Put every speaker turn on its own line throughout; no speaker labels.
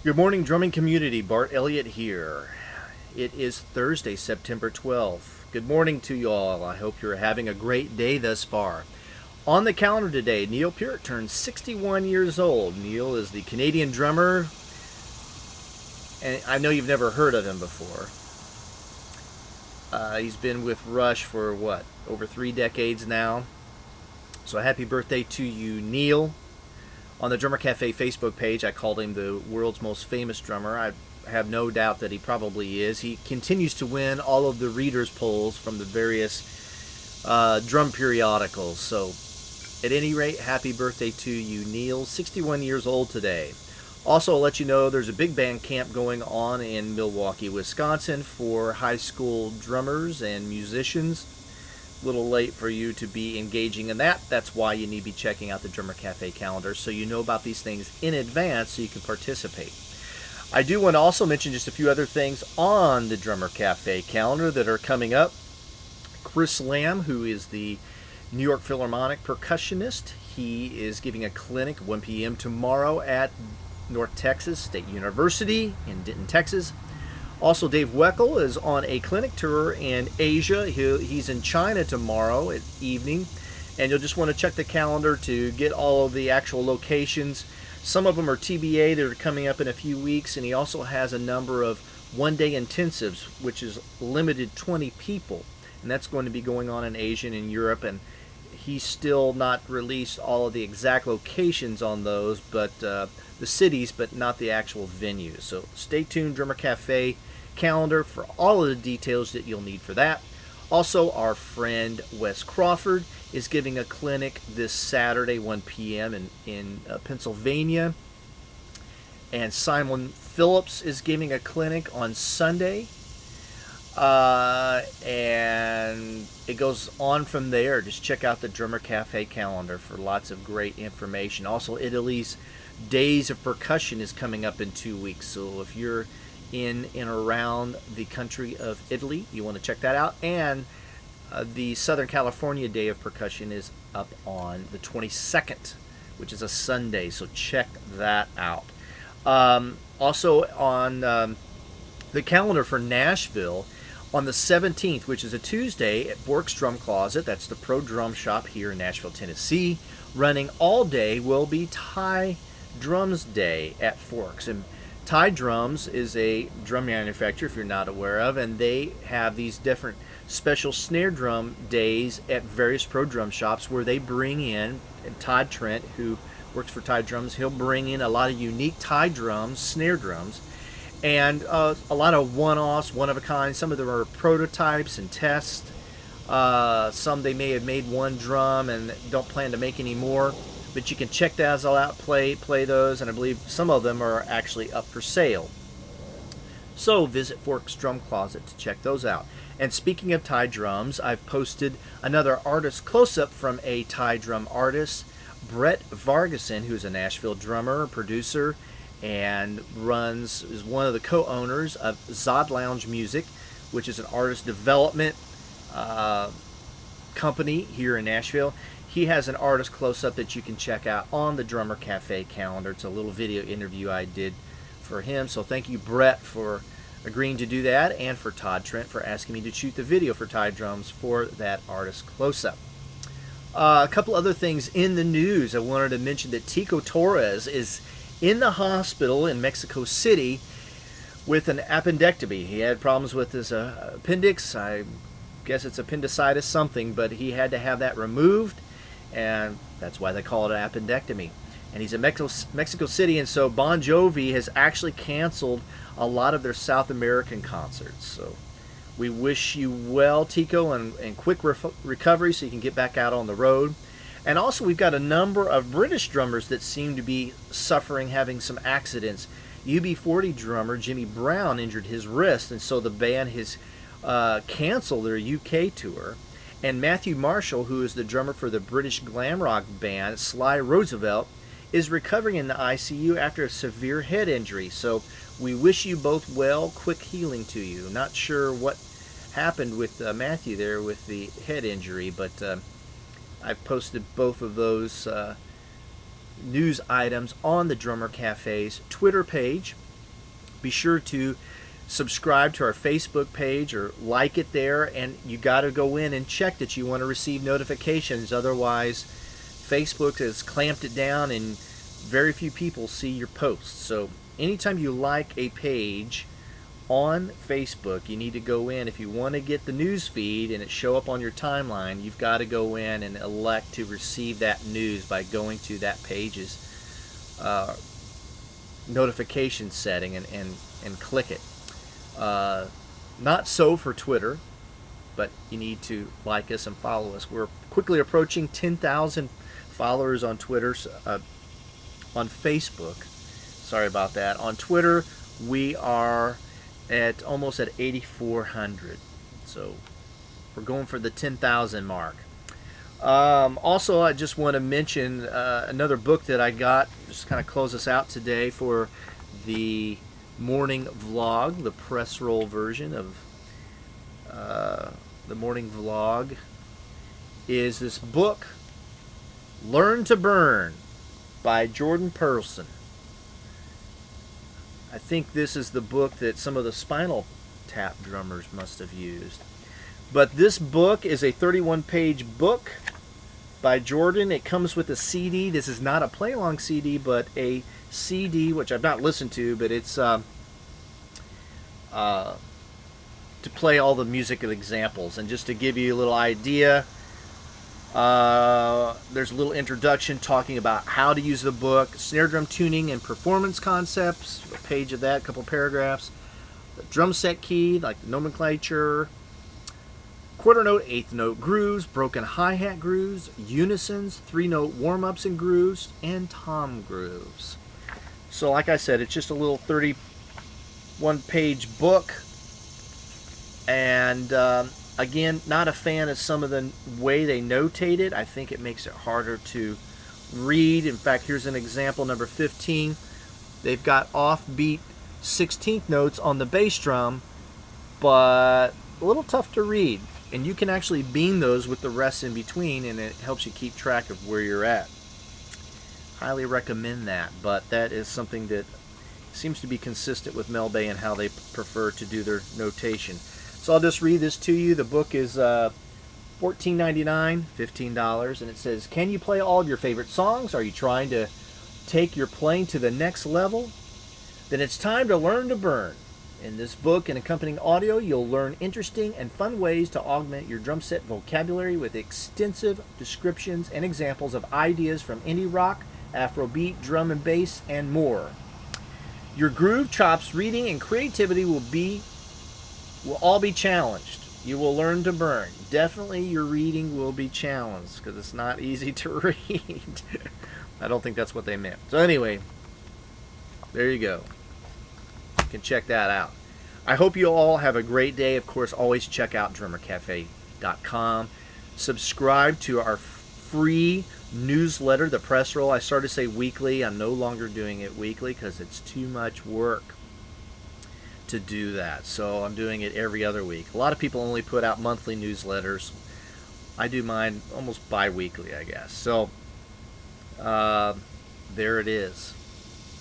Good morning, drumming community. Bart Elliott here. It is Thursday, September 12th. Good morning to you all. I hope you're having a great day thus far. On the calendar today, Neil Peart turns 61 years old. Neil is the Canadian drummer, and I know you've never heard of him before. He's been with Rush for over 3 decades now. So happy birthday to you, Neil. On the Drummer Cafe Facebook page, I called him the world's most famous drummer. I have no doubt that he probably is. He continues to win all of the readers' polls from the various drum periodicals. So, at any rate, happy birthday to you, Neil. 61 years old today. Also, I'll let you know there's a big band camp going on in Milwaukee, Wisconsin for high school drummers and musicians. A little late for you to be engaging in that. That's why you need to be checking out the Drummer Cafe calendar so you know about these things in advance so you can participate. I do want to also mention just a few other things on the Drummer Cafe calendar that are coming up. Chris Lamb, who is the New York Philharmonic percussionist, he is giving a clinic 1 p.m. tomorrow at North Texas State University in Denton, Texas. Also, Dave Weckl is on a clinic tour in Asia. He's in China tomorrow at evening, and you'll just want to check the calendar to get all of the actual locations. Some of them are TBA that are coming up in a few weeks, and he also has a number of one-day intensives, which is limited 20 people, and that's going to be going on in Asia and in Europe, and he's still not released all of the exact locations on those, but the cities, but not the actual venues. So stay tuned, Drummer Cafe calendar, for all of the details that you'll need for that. Also, our friend Wes Crawford is giving a clinic this Saturday, 1 p.m. in Pennsylvania. And Simon Phillips is giving a clinic on Sunday. And it goes on from there. Just check out the Drummer Cafe calendar for lots of great information. Also, Italy's Days of Percussion is coming up in 2 weeks. So if you're in and around the country of Italy, you want to check that out. And the Southern California Day of Percussion is up on the 22nd, which is a Sunday. So check that out. Also on the calendar for Nashville, on the 17th, which is a Tuesday, at Forks Drum Closet, that's the pro drum shop here in Nashville, Tennessee, running all day, will be Taye Drums Day at Forks. And Taye Drums is a drum manufacturer, if you're not aware of, and they have these different special snare drum days at various pro drum shops where they bring in, and Todd Trent, who works for Taye Drums, he'll bring in a lot of unique Taye drums, snare drums, and a lot of one-offs, one-of-a-kind. Some of them are prototypes and tests. Some they may have made one drum and don't plan to make any more. But you can check those all out, play those, and I believe some of them are actually up for sale. So visit Forks Drum Closet to check those out. And speaking of Taye drums, I've posted another artist close-up from a Taye drum artist, Brett Vargason, who's a Nashville drummer, producer, and is one of the co-owners of Zod Lounge Music, which is an artist development company here in Nashville. He has an artist close-up that you can check out on the Drummer Cafe calendar. It's a little video interview I did for him. So thank you, Brett, for agreeing to do that, and for Todd Trent for asking me to shoot the video for Taye Drums for that artist close-up. A couple other things in the news. I wanted to mention that Tico Torres is in the hospital in Mexico City with an appendectomy. He had problems with his appendix. I guess it's appendicitis something, but he had to have that removed, and that's why they call it an appendectomy. And he's in Mexico City, and so Bon Jovi has actually canceled a lot of their South American concerts. So we wish you well, Tico, and quick recovery so you can get back out on the road. And also, we've got a number of British drummers that seem to be suffering, having some accidents. UB40 drummer Jimmy Brown injured his wrist, and so the band has canceled their UK tour. And Matthew Marshall, who is the drummer for the British glam rock band Sly Roosevelt, is recovering in the ICU after a severe head injury. So we wish you both well, quick healing to you. Not sure what happened with Matthew there with the head injury, but I've posted both of those news items on the Drummer Cafe's Twitter page. Be sure to subscribe to our Facebook page or like it there, and you got to go in and check that you want to receive notifications. Otherwise, Facebook has clamped it down and very few people see your posts. So anytime you like a page on Facebook, you need to go in. If you want to get the news feed and it show up on your timeline, you've got to go in and elect to receive that news by going to that page's notification setting and click it. Not so for Twitter, but you need to like us and follow us. We're quickly approaching 10,000 followers on Twitter, on Facebook. Sorry about that. On Twitter, we are almost at 8,400. So we're going for the 10,000 mark. Also, I just want to mention another book that I got, just kind of close us out today for the morning vlog, the press roll version of the morning vlog, is this book, Learn to Burn by Jordan Perlson. I think this is the book that some of the Spinal Tap drummers must have used. But this book is a 31-page book by Jordan. It comes with a CD. This is not a play-along CD, but a CD, which I've not listened to, but it's to play all the music examples. And just to give you a little idea, there's a little introduction talking about how to use the book, snare drum tuning and performance concepts, a page of that, a couple paragraphs, the drum set key, like the nomenclature, quarter note, eighth note grooves, broken hi-hat grooves, unisons, 3-note warm-ups and grooves, and tom grooves. So like I said, it's just a little 31-page book, and again, not a fan of some of the way they notate it. I think it makes it harder to read. In fact, here's an example, number 15. They've got offbeat 16th notes on the bass drum, but a little tough to read. And you can actually beam those with the rest in between, and it helps you keep track of where you're at. Highly recommend that, but that is something that seems to be consistent with Mel Bay and how they prefer to do their notation. So I'll just read this to you. The book is $14.99, $15, and it says, can you play all of your favorite songs? Are you trying to take your playing to the next level? Then it's time to learn to burn. In this book and accompanying audio, you'll learn interesting and fun ways to augment your drum set vocabulary with extensive descriptions and examples of ideas from indie rock, Afrobeat, drum and bass, and more. Your groove, chops, reading, and creativity will all be challenged. You will learn to burn. Definitely your reading will be challenged because it's not easy to read. I don't think that's what they meant. So anyway, there you go. You can check that out. I hope you all have a great day. Of course, always check out drummercafe.com. Subscribe to our free newsletter, The Press Roll. I started to say weekly. I'm no longer doing it weekly because it's too much work to do that. So I'm doing it every other week. A lot of people only put out monthly newsletters. I do mine almost bi-weekly, I guess. So there it is.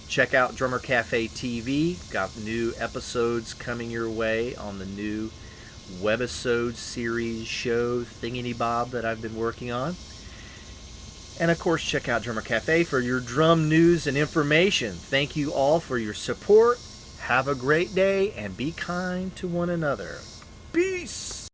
Check out Drummer Cafe TV. Got new episodes coming your way on the new webisode series show thingy-bob that I've been working on. And of course, check out Drummer Cafe for your drum news and information. Thank you all for your support. Have a great day and be kind to one another. Peace!